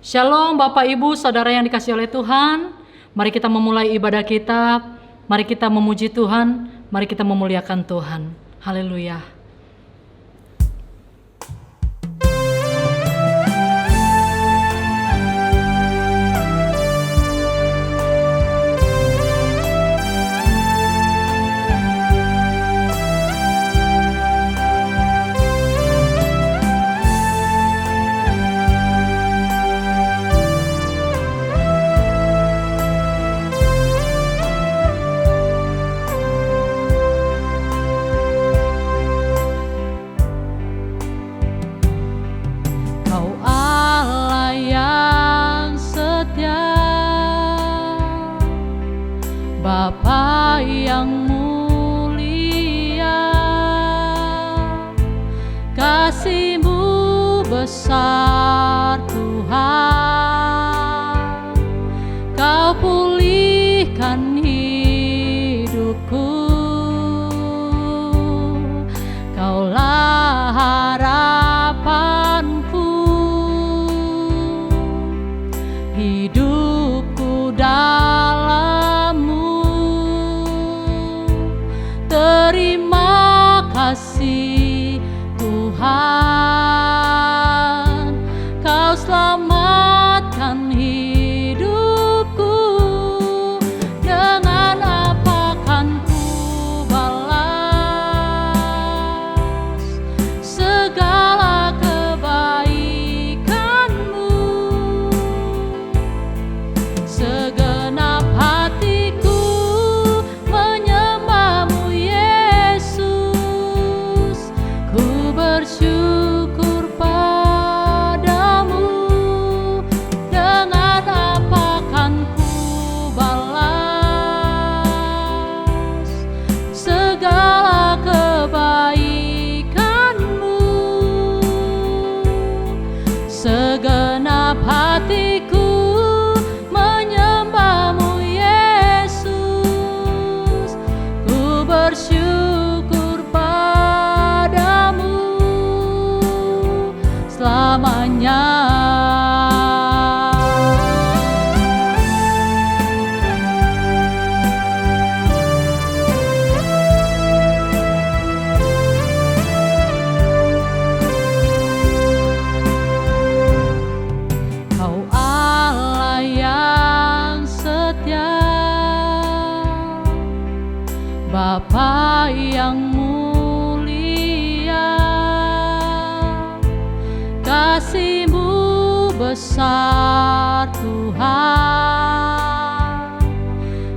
Shalom Bapak Ibu Saudara yang dikasihi oleh Tuhan. Mari kita memulai ibadah kita. Mari kita memuji Tuhan. Mari kita memuliakan Tuhan. Haleluya. Bapa yang mulia, kasih-Mu besar Tuhan, Kau pulihkan hidupku, Kaulah harapanku, hidupku terima kasih Tuhan, Kau selamatkan hidupku. Dengan apa kan ku balas segala kebaikan-Mu? Segenap hatiku bersyukur padamu. Dengan apa kan ku balas segala kebaikan-Mu? Segenap hatiku menyembah-Mu Yesus, ku bersyukur selamanya. Kau Allah yang setia, Bapa yang mulia, kasih-Mu besar Tuhan,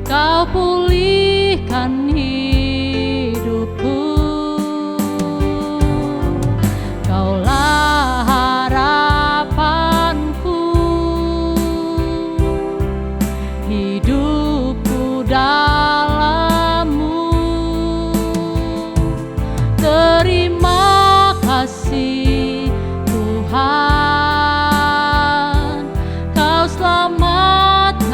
Kau pulihkan hidupku, Kaulah harapanku, hidupku dalam-Mu. Terima kasih Tuhan, Kau selamatkan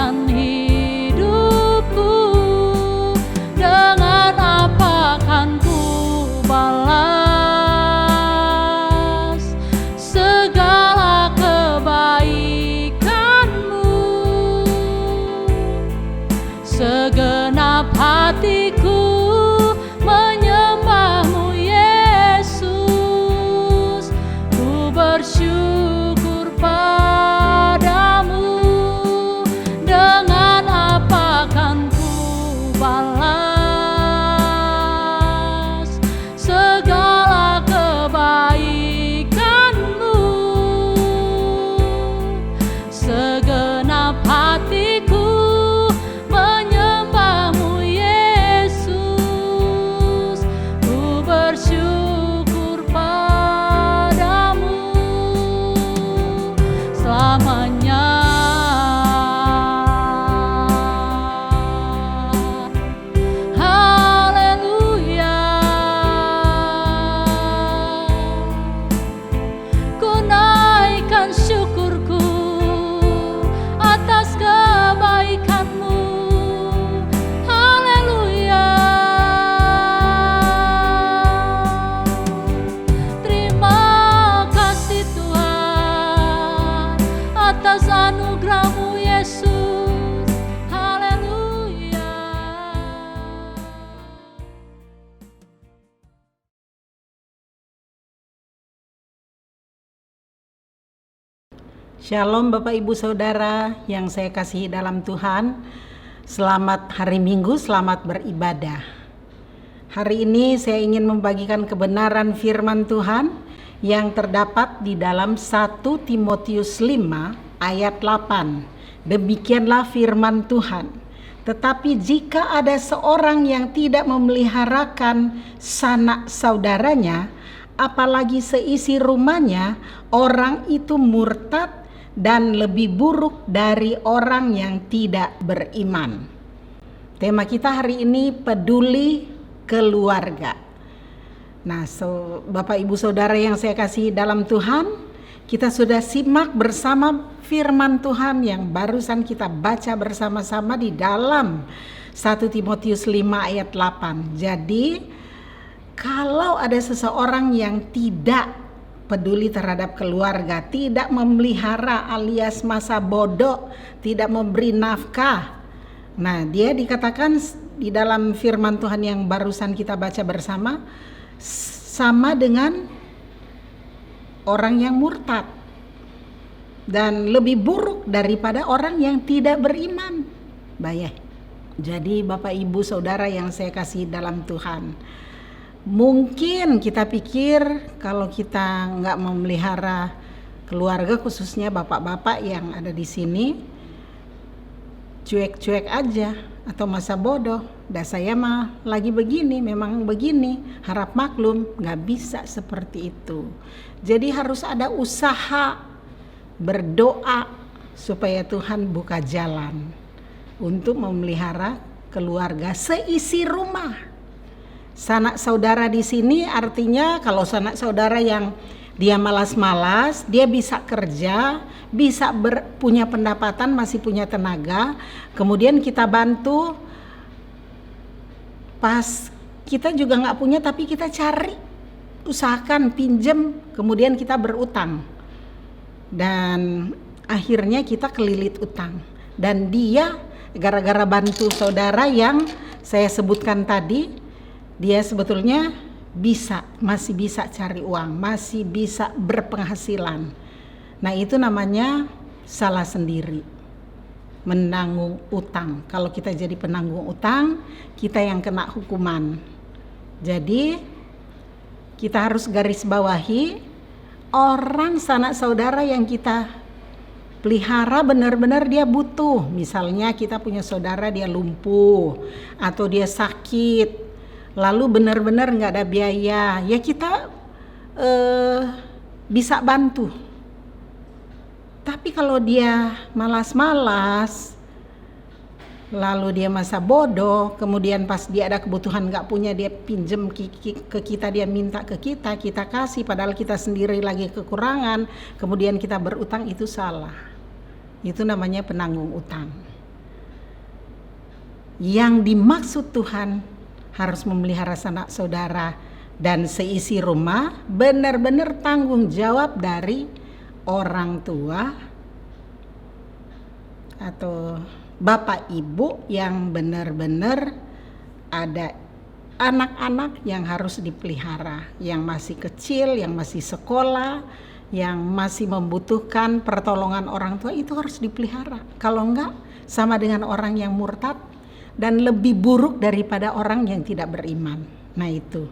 Shalom Bapak Ibu Saudara yang saya kasihi dalam Tuhan. Selamat hari Minggu, selamat beribadah. Hari ini saya ingin membagikan kebenaran firman Tuhan yang terdapat di dalam 1 Timotius 5 ayat 8. Demikianlah firman Tuhan. Tetapi jika ada seorang yang tidak memeliharakan sanak saudaranya, apalagi seisi rumahnya, orang itu murtad dan lebih buruk dari orang yang tidak beriman. Tema kita hari ini peduli keluarga. Nah, Bapak Ibu Saudara yang saya kasih dalam Tuhan, kita sudah simak bersama firman Tuhan yang barusan kita baca bersama-sama di dalam 1 Timotius 5 ayat 8. Jadi, kalau ada seseorang yang tidak peduli terhadap keluarga, tidak memelihara alias masa bodoh, tidak memberi nafkah. Nah, dia dikatakan di dalam firman Tuhan yang barusan kita baca bersama, sama dengan orang yang murtad dan lebih buruk daripada orang yang tidak beriman. Baik. Jadi Bapak Ibu Saudara yang saya kasih dalam Tuhan, mungkin kita pikir kalau kita nggak memelihara keluarga, khususnya bapak-bapak yang ada di sini, cuek-cuek aja atau masa bodoh. Dah saya mah lagi begini, memang begini, harap maklum. Nggak bisa seperti itu. Jadi harus ada usaha, berdoa supaya Tuhan buka jalan untuk memelihara keluarga seisi rumah. Sanak saudara di sini artinya kalau sanak saudara yang dia malas-malas, dia bisa kerja, bisa punya pendapatan, masih punya tenaga, kemudian kita bantu. Pas kita juga nggak punya tapi kita cari, usahakan pinjem, kemudian kita berutang dan akhirnya kita kelilit utang. Dan dia gara-gara bantu saudara yang saya sebutkan tadi, dia sebetulnya masih bisa cari uang, masih bisa berpenghasilan. Nah, itu namanya salah sendiri, menanggung utang. Kalau kita jadi penanggung utang, kita yang kena hukuman. Jadi kita harus garis bawahi, orang sanak saudara yang kita pelihara benar-benar dia butuh. Misalnya kita punya saudara dia lumpuh atau dia sakit, lalu benar-benar nggak ada biaya, ya kita bisa bantu. Tapi kalau dia malas-malas, lalu dia masa bodoh, kemudian pas dia ada kebutuhan nggak punya, dia pinjem ke kita, dia minta ke kita, kita kasih, padahal kita sendiri lagi kekurangan, kemudian kita berutang, itu salah. Itu namanya penanggung utang. Yang dimaksud Tuhan harus memelihara sanak saudara dan seisi rumah, benar-benar tanggung jawab dari orang tua atau bapak ibu yang benar-benar ada anak-anak yang harus dipelihara, yang masih kecil, yang masih sekolah, yang masih membutuhkan pertolongan orang tua, itu harus dipelihara. Kalau enggak, sama dengan orang yang murtad dan lebih buruk daripada orang yang tidak beriman. Nah itu.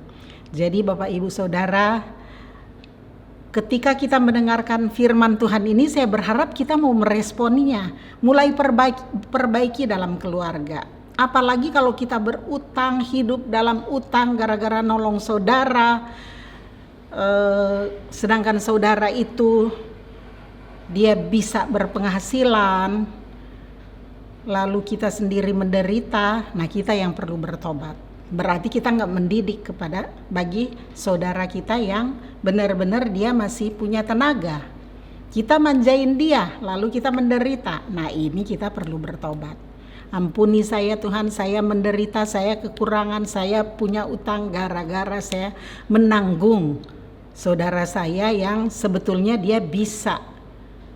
Jadi Bapak Ibu Saudara, ketika kita mendengarkan firman Tuhan ini, saya berharap kita mau meresponinya, mulai perbaiki dalam keluarga. Apalagi kalau kita berutang, hidup dalam utang gara-gara nolong saudara, sedangkan saudara itu dia bisa berpenghasilan, lalu kita sendiri menderita. Nah, kita yang perlu bertobat. Berarti kita nggak mendidik bagi saudara kita yang benar-benar dia masih punya tenaga. Kita manjain dia, lalu kita menderita. Nah, ini kita perlu bertobat. Ampuni saya Tuhan, saya menderita, saya kekurangan, saya punya utang gara-gara saya menanggung saudara saya yang sebetulnya dia bisa,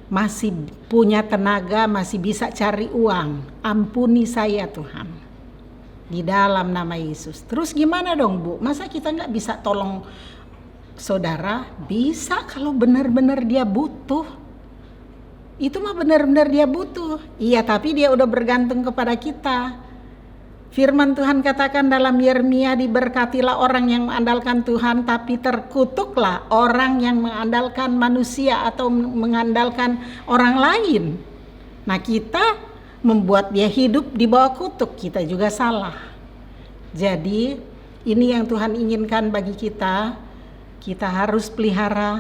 masih punya tenaga, masih bisa cari uang. Ampuni saya Tuhan, di dalam nama Yesus. Terus gimana dong Bu? Masa kita nggak bisa tolong saudara? Bisa kalau benar-benar dia butuh. Itu mah benar-benar dia butuh. Iya, tapi dia udah bergantung kepada kita. Firman Tuhan katakan dalam Yeremia, diberkatilah orang yang mengandalkan Tuhan, tapi terkutuklah orang yang mengandalkan manusia atau mengandalkan orang lain. Nah, kita membuat dia hidup di bawah kutuk, kita juga salah. Jadi ini yang Tuhan inginkan bagi kita. Kita harus pelihara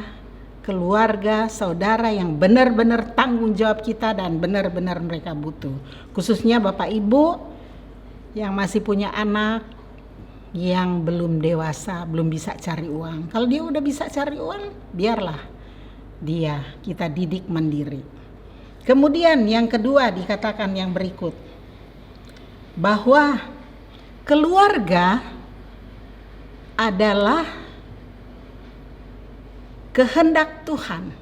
keluarga, saudara yang benar-benar tanggung jawab kita dan benar-benar mereka butuh. Khususnya Bapak Ibu yang masih punya anak yang belum dewasa, belum bisa cari uang. Kalau dia udah bisa cari uang, biarlah dia kita didik mandiri. Kemudian yang kedua dikatakan yang berikut, bahwa keluarga adalah kehendak Tuhan.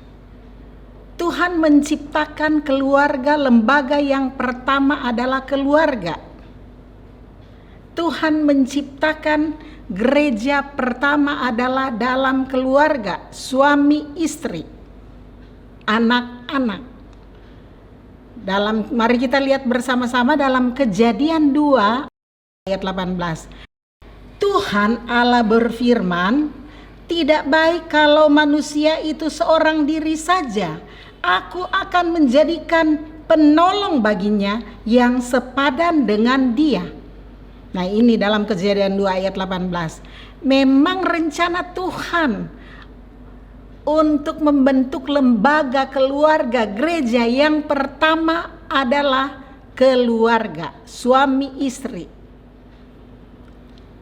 Tuhan menciptakan keluarga, lembaga yang pertama adalah keluarga. Tuhan menciptakan gereja pertama adalah dalam keluarga, suami istri, anak-anak. Mari kita lihat bersama-sama dalam Kejadian 2 ayat 18. Tuhan Allah berfirman, tidak baik kalau manusia itu seorang diri saja. Aku akan menjadikan penolong baginya yang sepadan dengan dia. Nah, ini dalam Kejadian 2 ayat 18. Memang rencana Tuhan untuk membentuk lembaga keluarga gereja yang pertama adalah keluarga, suami istri.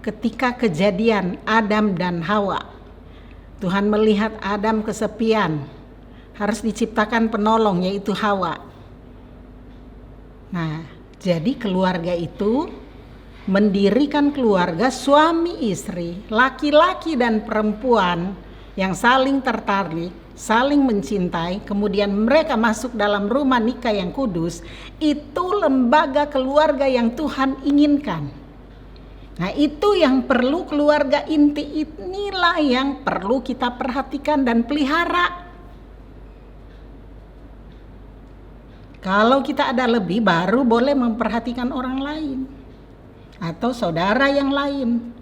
Ketika kejadian Adam dan Hawa, Tuhan melihat Adam kesepian, harus diciptakan penolong yaitu Hawa. Nah, jadi keluarga itu mendirikan keluarga suami istri, laki-laki dan perempuan yang saling tertarik, saling mencintai, kemudian mereka masuk dalam rumah nikah yang kudus. Itu lembaga keluarga yang Tuhan inginkan. Nah, itu yang perlu keluarga inti, inilah yang perlu kita perhatikan dan pelihara. Kalau kita ada lebih, baru boleh memperhatikan orang lain atau saudara yang lain.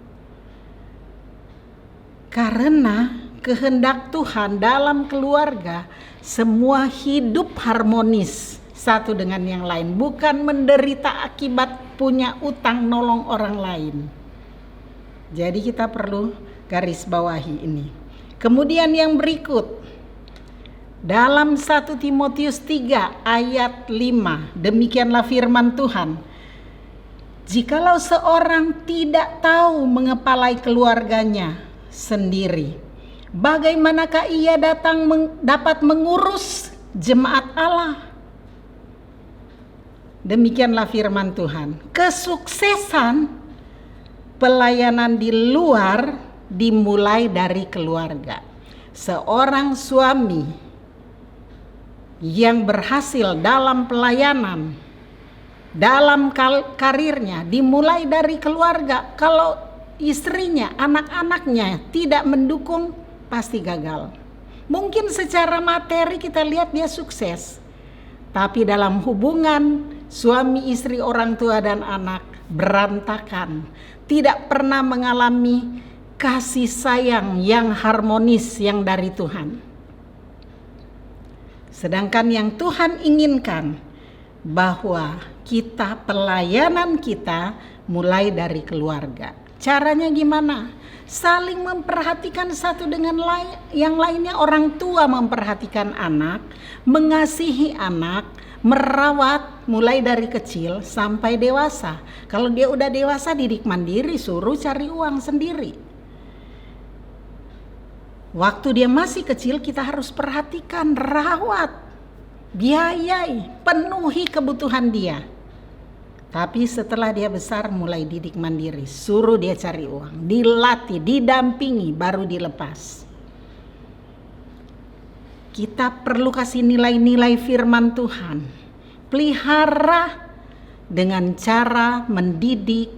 Karena kehendak Tuhan dalam keluarga, semua hidup harmonis satu dengan yang lain, bukan menderita akibat punya utang nolong orang lain. Jadi kita perlu garis bawahi ini. Kemudian yang berikut, dalam 1 Timotius 3 ayat 5, demikianlah firman Tuhan. Jikalau seorang tidak tahu mengepalai keluarganya sendiri, bagaimanakah ia dapat mengurus jemaat Allah? Demikianlah firman Tuhan. Kesuksesan pelayanan di luar dimulai dari keluarga. Seorang suami yang berhasil dalam pelayanan, dalam karirnya, dimulai dari keluarga. Kalau istrinya, anak-anaknya tidak mendukung, pasti gagal. Mungkin secara materi kita lihat dia sukses, tapi dalam hubungan suami istri, orang tua dan anak berantakan, tidak pernah mengalami kasih sayang yang harmonis yang dari Tuhan. Sedangkan yang Tuhan inginkan bahwa pelayanan kita mulai dari keluarga. Caranya gimana? Saling memperhatikan satu dengan yang lainnya. Orang tua memperhatikan anak, mengasihi anak, merawat mulai dari kecil sampai dewasa. Kalau dia udah dewasa, didik mandiri, suruh cari uang sendiri. Waktu dia masih kecil kita harus perhatikan, rawat, biayai, penuhi kebutuhan dia. Tapi setelah dia besar mulai didik mandiri, suruh dia cari uang, dilatih, didampingi, baru dilepas. Kita perlu kasih nilai-nilai firman Tuhan, pelihara dengan cara mendidik,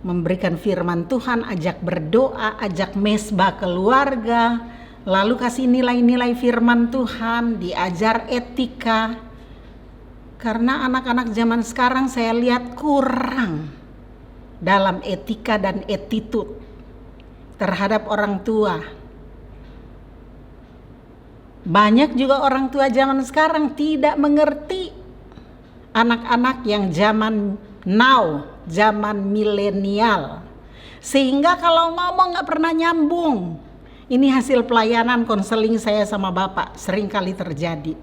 memberikan firman Tuhan, ajak berdoa, ajak mesbah keluarga, lalu kasih nilai-nilai firman Tuhan, diajar etika. Karena anak-anak zaman sekarang saya lihat kurang dalam etika dan attitude terhadap orang tua. Banyak juga orang tua zaman sekarang tidak mengerti anak-anak yang zaman now, zaman milenial. Sehingga kalau ngomong gak pernah nyambung. Ini hasil pelayanan konseling saya sama Bapak, sering kali terjadi.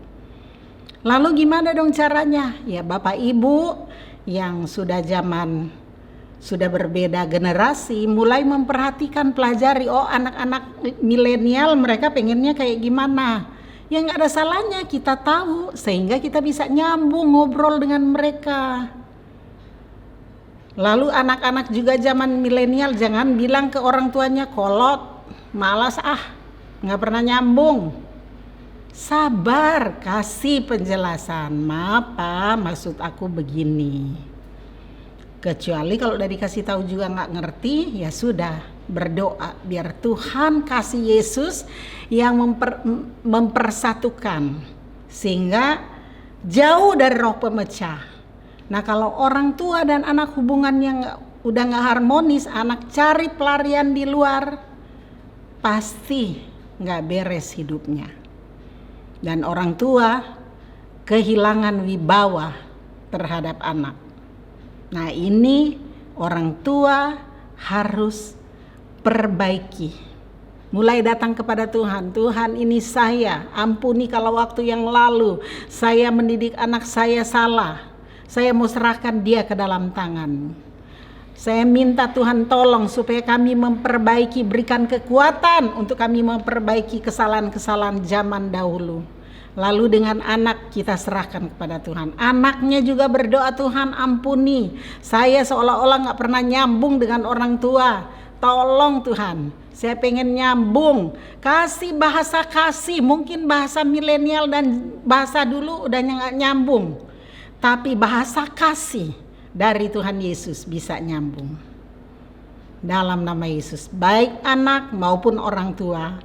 Lalu gimana dong caranya? Ya Bapak Ibu yang sudah berbeda generasi, mulai memperhatikan, pelajari, oh anak-anak milenial mereka pengennya kayak gimana. Ya gak ada salahnya kita tahu, sehingga kita bisa nyambung ngobrol dengan mereka. Lalu anak-anak juga zaman milenial jangan bilang ke orang tuanya kolot, malas gak pernah nyambung. Sabar, kasih penjelasan. Maaf Pak, maksud aku begini. Kecuali kalau udah dikasih tahu juga nggak ngerti, ya sudah, berdoa biar Tuhan kasih Yesus yang mempersatukan sehingga jauh dari roh pemecah. Nah kalau orang tua dan anak hubungannya udah nggak harmonis, anak cari pelarian di luar, pasti nggak beres hidupnya. Dan orang tua kehilangan wibawa terhadap anak. Nah ini orang tua harus perbaiki. Mulai datang kepada Tuhan. Tuhan ini saya, ampuni kalau waktu yang lalu saya mendidik anak saya salah. Saya mau serahkan dia ke dalam tangan. Saya minta Tuhan tolong supaya kami memperbaiki, berikan kekuatan untuk kami memperbaiki kesalahan-kesalahan zaman dahulu. Lalu dengan anak kita serahkan kepada Tuhan. Anaknya juga berdoa, Tuhan ampuni. Saya seolah-olah gak pernah nyambung dengan orang tua. Tolong Tuhan, saya pengen nyambung. Kasih bahasa kasih, mungkin bahasa milenial dan bahasa dulu udah gak nyambung. Tapi bahasa kasih dari Tuhan Yesus bisa nyambung. Dalam nama Yesus, baik anak maupun orang tua,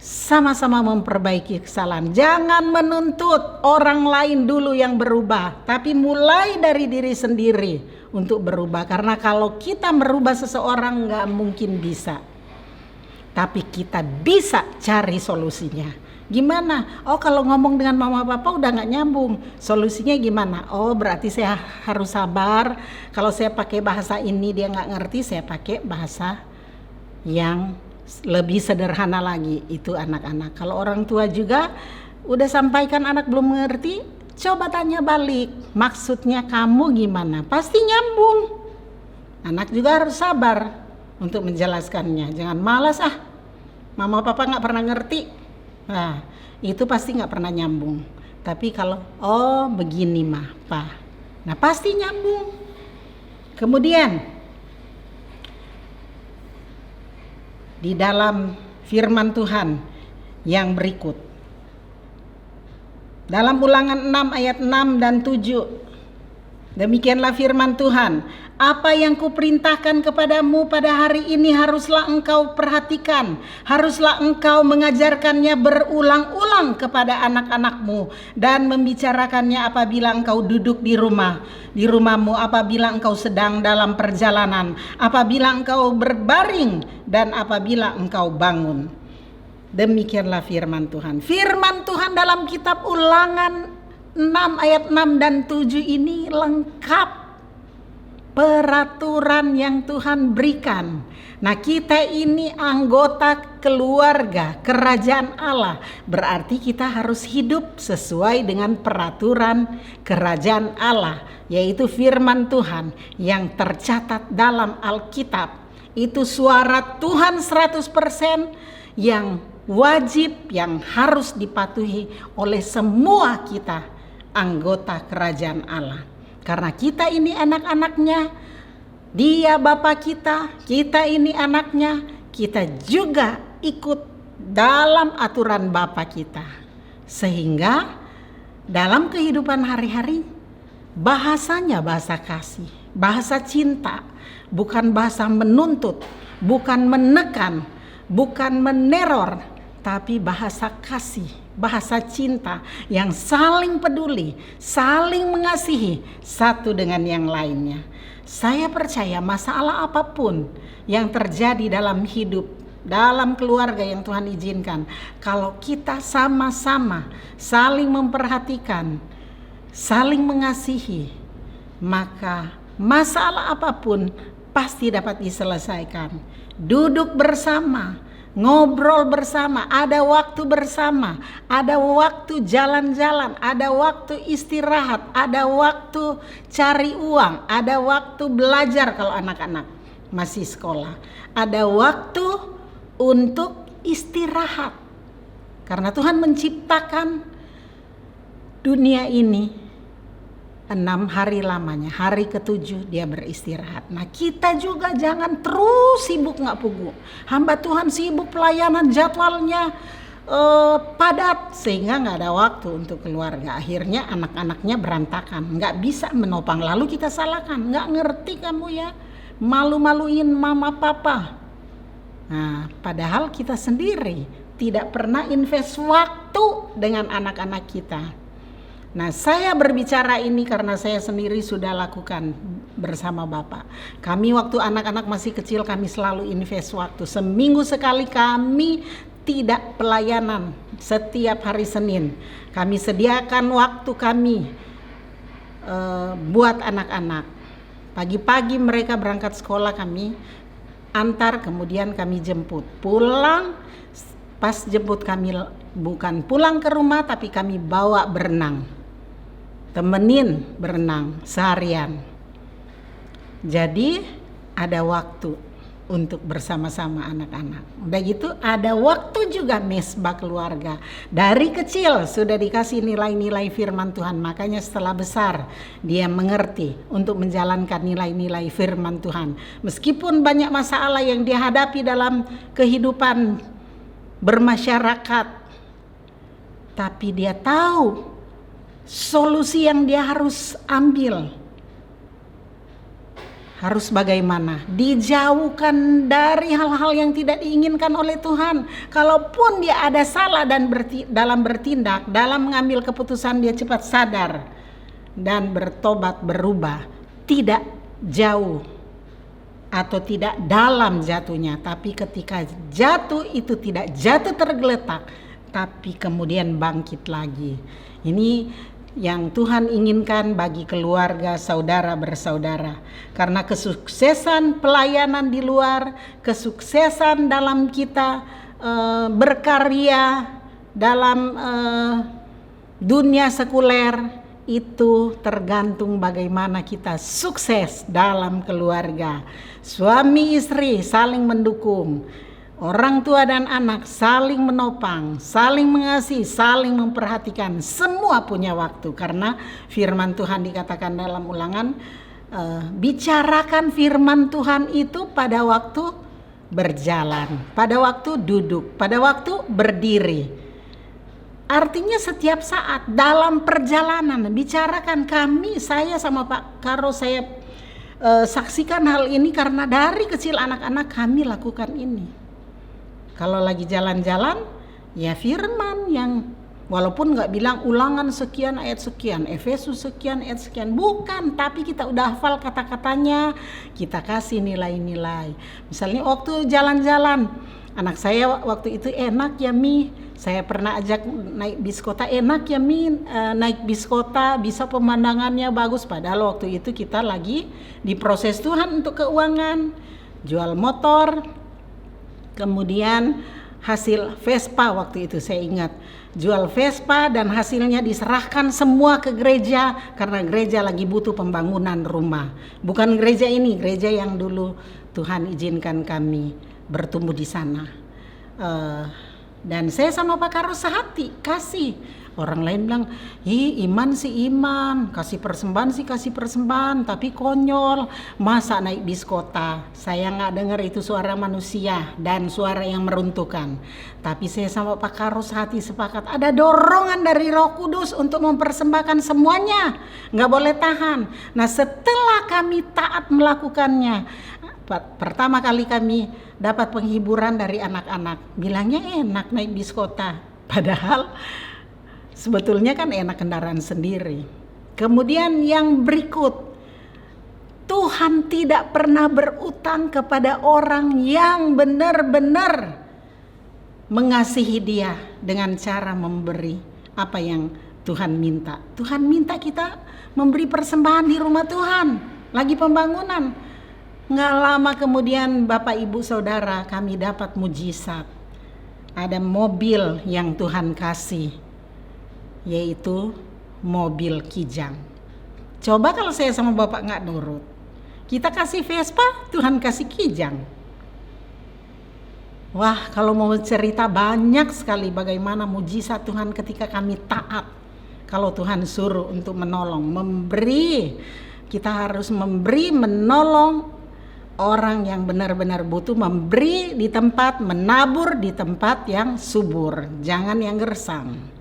sama-sama memperbaiki kesalahan. Jangan menuntut orang lain dulu yang berubah, tapi mulai dari diri sendiri untuk berubah. Karena kalau kita merubah seseorang gak mungkin bisa, tapi kita bisa cari solusinya. Gimana? Oh kalau ngomong dengan mama papa udah gak nyambung, solusinya gimana? Oh berarti saya harus sabar. Kalau saya pakai bahasa ini dia gak ngerti, saya pakai bahasa yang lebih sederhana lagi. Itu anak-anak. Kalau orang tua juga udah sampaikan anak belum mengerti, coba tanya balik, maksudnya kamu gimana? Pasti nyambung. Anak juga harus sabar untuk menjelaskannya. Jangan malas, mama papa gak pernah ngerti. Nah itu pasti gak pernah nyambung. Tapi kalau oh begini mah pak, nah pasti nyambung. Kemudian di dalam firman Tuhan yang berikut, dalam Ulangan 6 ayat 6 dan 7, demikianlah firman Tuhan, apa yang kuperintahkan kepadamu pada hari ini haruslah engkau perhatikan, haruslah engkau mengajarkannya berulang-ulang kepada anak-anakmu dan membicarakannya apabila engkau duduk di rumahmu, apabila engkau sedang dalam perjalanan, apabila engkau berbaring dan apabila engkau bangun. Demikianlah firman Tuhan. Firman Tuhan dalam kitab Ulangan 6 ayat 6 dan 7 ini lengkap peraturan yang Tuhan berikan. Nah kita ini anggota keluarga kerajaan Allah, berarti kita harus hidup sesuai dengan peraturan kerajaan Allah, yaitu firman Tuhan yang tercatat dalam Alkitab. Itu suara Tuhan 100% yang wajib, yang harus dipatuhi oleh semua kita anggota kerajaan Allah. Karena kita ini anak-anaknya, dia Bapa kita ini anaknya, kita juga ikut dalam aturan Bapa kita. Sehingga dalam kehidupan hari-hari bahasanya bahasa kasih, bahasa cinta, bukan bahasa menuntut, bukan menekan, bukan meneror, tapi bahasa kasih, bahasa cinta yang saling peduli, saling mengasihi satu dengan yang lainnya. Saya percaya masalah apapun yang terjadi dalam hidup, dalam keluarga yang Tuhan izinkan, kalau kita sama-sama saling memperhatikan, saling mengasihi, maka masalah apapun pasti dapat diselesaikan. Duduk bersama, ngobrol bersama, ada waktu bersama, ada waktu jalan-jalan, ada waktu istirahat, ada waktu cari uang, ada waktu belajar kalau anak-anak masih sekolah, ada waktu untuk istirahat. Karena Tuhan menciptakan dunia ini 6 hari lamanya, hari ke-7 dia beristirahat. Nah kita juga jangan terus sibuk gak pugu. Hamba Tuhan sibuk pelayanan, jadwalnya padat sehingga gak ada waktu untuk keluarga. Akhirnya anak-anaknya berantakan, gak bisa menopang. Lalu kita salahkan, gak ngerti kamu ya, malu-maluin mama papa. Nah padahal kita sendiri tidak pernah invest waktu dengan anak-anak kita. Nah saya berbicara ini karena saya sendiri sudah lakukan bersama Bapak. Kami waktu anak-anak masih kecil kami selalu invest waktu. Seminggu sekali kami tidak pelayanan setiap hari Senin. Kami sediakan waktu kami buat anak-anak. Pagi-pagi mereka berangkat sekolah kami antar, kemudian kami jemput. Pulang pas jemput kami bukan pulang ke rumah tapi kami bawa berenang. Temenin berenang seharian. Jadi ada waktu untuk bersama-sama anak-anak. Udah gitu ada waktu juga mesbah keluarga. Dari kecil sudah dikasih nilai-nilai firman Tuhan. Makanya setelah besar dia mengerti untuk menjalankan nilai-nilai firman Tuhan. Meskipun banyak masalah yang dia hadapi dalam kehidupan bermasyarakat, tapi dia tahu solusi yang dia harus ambil harus bagaimana, dijauhkan dari hal-hal yang tidak diinginkan oleh Tuhan. Kalaupun dia ada salah dan dalam bertindak, dalam mengambil keputusan, dia cepat sadar dan bertobat, berubah, tidak jauh atau tidak dalam jatuhnya, tapi ketika jatuh itu tidak jatuh tergeletak, tapi kemudian bangkit lagi. Ini yang Tuhan inginkan bagi keluarga saudara bersaudara. Karena kesuksesan pelayanan di luar, kesuksesan dalam kita berkarya dalam dunia sekuler, itu tergantung bagaimana kita sukses dalam keluarga. Suami istri saling mendukung, orang tua dan anak saling menopang, saling mengasihi, saling memperhatikan. Semua punya waktu, karena firman Tuhan dikatakan dalam Ulangan, bicarakan firman Tuhan itu pada waktu berjalan, pada waktu duduk, pada waktu berdiri. Artinya setiap saat dalam perjalanan bicarakan. Saya sama Pak Karo, saya saksikan hal ini karena dari kecil anak-anak kami lakukan ini. Kalau lagi jalan-jalan, ya firman yang walaupun gak bilang Ulangan sekian ayat sekian, Efesus sekian ayat sekian, bukan, tapi kita udah hafal kata-katanya, kita kasih nilai-nilai. Misalnya waktu jalan-jalan, anak saya waktu itu, enak ya Mi, saya pernah ajak naik bis kota, enak ya Mi, naik bis kota bisa pemandangannya bagus. Padahal waktu itu kita lagi di proses Tuhan untuk keuangan, jual motor. Kemudian hasil Vespa waktu itu saya ingat, jual Vespa dan hasilnya diserahkan semua ke gereja karena gereja lagi butuh pembangunan rumah. Bukan gereja ini, gereja yang dulu Tuhan izinkan kami bertumbuh di sana. Dan saya sama Pak Karo sehati kasih. Orang lain bilang, iman sih iman, kasih persembahan sih kasih persembahan, tapi konyol, masa naik bis kota. Saya gak dengar itu suara manusia dan suara yang meruntuhkan. Tapi saya sama Pak Karo sehati sepakat, ada dorongan dari Roh Kudus untuk mempersembahkan semuanya, gak boleh tahan. Nah setelah kami taat melakukannya, Pertama kali kami dapat penghiburan dari anak-anak. Bilangnya enak naik bis kota. Padahal sebetulnya kan enak kendaraan sendiri. Kemudian yang berikut, Tuhan tidak pernah berutang kepada orang yang benar-benar mengasihi dia dengan cara memberi apa yang Tuhan minta. Tuhan minta kita memberi persembahan di rumah Tuhan, lagi pembangunan. Nggak lama kemudian Bapak Ibu Saudara kami dapat mujizat. Ada mobil yang Tuhan kasih, yaitu mobil Kijang. Coba kalau saya sama Bapak nggak nurut. Kita kasih Vespa, Tuhan kasih Kijang. Wah, kalau mau cerita banyak sekali bagaimana mujizat Tuhan ketika kami taat. Kalau Tuhan suruh untuk menolong, memberi, kita harus memberi, menolong orang yang benar-benar butuh, memberi di tempat, menabur di tempat yang subur, jangan yang gersang.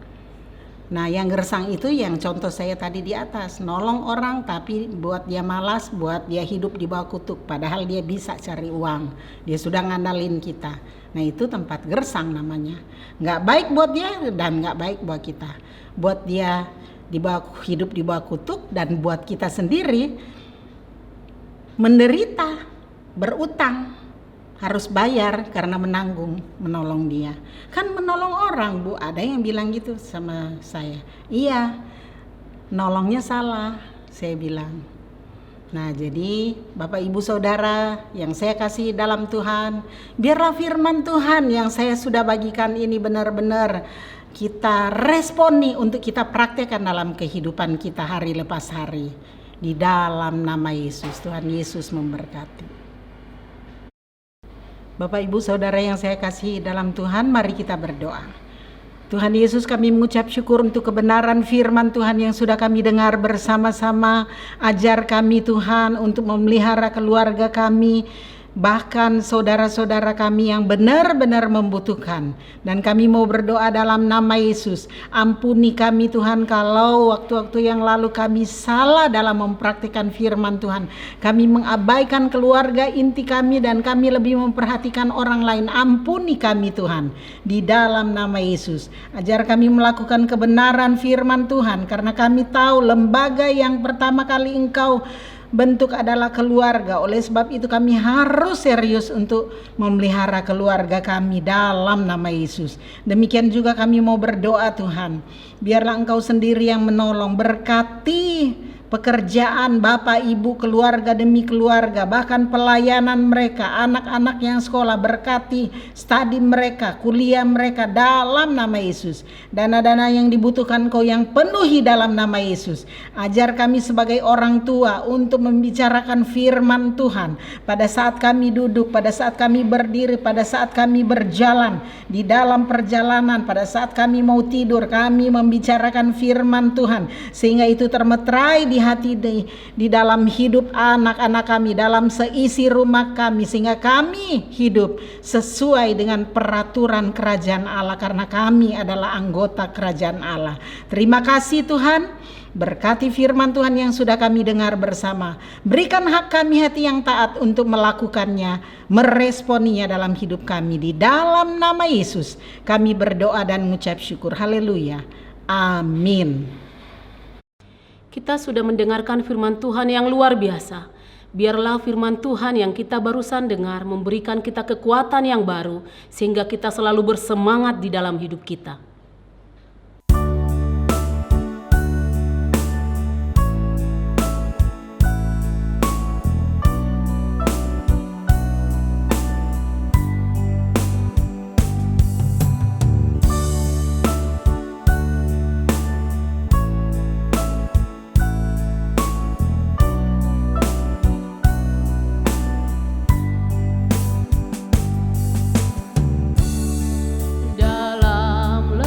Nah, yang gersang itu yang contoh saya tadi di atas, nolong orang tapi buat dia malas, buat dia hidup di bawah kutuk, padahal dia bisa cari uang, dia sudah ngandalin kita. Nah, itu tempat gersang namanya. Nggak baik buat dia dan nggak baik buat kita. Buat dia hidup di bawah kutuk, dan buat kita sendiri menderita, berutang, harus bayar karena menanggung, menolong dia. Kan menolong orang, Bu, ada yang bilang gitu sama saya. Iya, nolongnya salah, saya bilang. Nah, jadi Bapak Ibu Saudara yang saya kasih dalam Tuhan, biarlah firman Tuhan yang saya sudah bagikan ini benar-benar kita responi untuk kita praktekkan dalam kehidupan kita hari lepas hari. Di dalam nama Yesus, Tuhan Yesus memberkati. Bapak Ibu Saudara yang saya kasih dalam Tuhan, mari kita berdoa. Tuhan Yesus, kami mengucap syukur untuk kebenaran firman Tuhan yang sudah kami dengar bersama-sama. Ajar kami Tuhan untuk memelihara keluarga kami, bahkan saudara-saudara kami yang benar-benar membutuhkan. Dan kami mau berdoa dalam nama Yesus, ampuni kami Tuhan kalau waktu-waktu yang lalu kami salah dalam mempraktikkan firman Tuhan. Kami mengabaikan keluarga inti kami dan kami lebih memperhatikan orang lain. Ampuni kami Tuhan, di dalam nama Yesus. Ajar kami melakukan kebenaran firman Tuhan, karena kami tahu lembaga yang pertama kali Engkau bentuk adalah keluarga. Oleh sebab itu kami harus serius untuk memelihara keluarga kami dalam nama Yesus. Demikian juga kami mau berdoa Tuhan, biarlah Engkau sendiri yang menolong, berkati pekerjaan Bapak Ibu, keluarga demi keluarga, bahkan pelayanan mereka, anak-anak yang sekolah, berkati studi mereka, kuliah mereka dalam nama Yesus. Dana-dana yang dibutuhkan Kau yang penuhi dalam nama Yesus. Ajar kami sebagai orang tua untuk membicarakan firman Tuhan pada saat kami duduk, pada saat kami berdiri, pada saat kami berjalan, di dalam perjalanan, pada saat kami mau tidur, kami membicarakan firman Tuhan, sehingga itu termeterai di hati, di dalam hidup anak-anak kami, dalam seisi rumah kami, sehingga kami hidup sesuai dengan peraturan kerajaan Allah, karena kami adalah anggota kerajaan Allah. Terima kasih Tuhan, berkati firman Tuhan yang sudah kami dengar bersama. Berikan hak kami hati yang taat untuk melakukannya, meresponinya dalam hidup kami. Di dalam nama Yesus kami berdoa dan mengucap syukur. Haleluya. Amin. Kita sudah mendengarkan firman Tuhan yang luar biasa. Biarlah firman Tuhan yang kita barusan dengar memberikan kita kekuatan yang baru, sehingga kita selalu bersemangat di dalam hidup kita. Dalam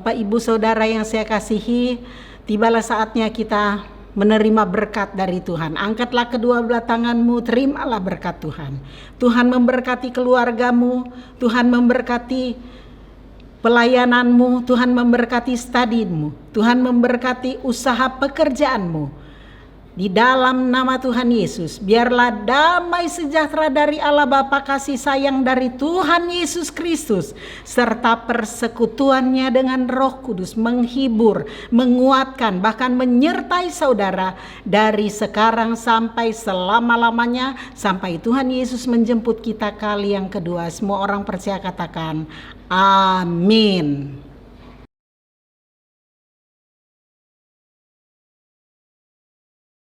Bapak Ibu Saudara yang saya kasihi, tibalah saatnya kita menerima berkat dari Tuhan. Angkatlah kedua belah tanganmu, terimalah berkat Tuhan. Tuhan memberkati keluargamu, Tuhan memberkati pelayananmu, Tuhan memberkati studimu, Tuhan memberkati usaha pekerjaanmu. Di dalam nama Tuhan Yesus, biarlah damai sejahtera dari Allah Bapa, kasih sayang dari Tuhan Yesus Kristus, serta persekutuannya dengan Roh Kudus menghibur, menguatkan, bahkan menyertai saudara dari sekarang sampai selama-lamanya, sampai Tuhan Yesus menjemput kita kali yang kedua. Semua orang percaya katakan amin.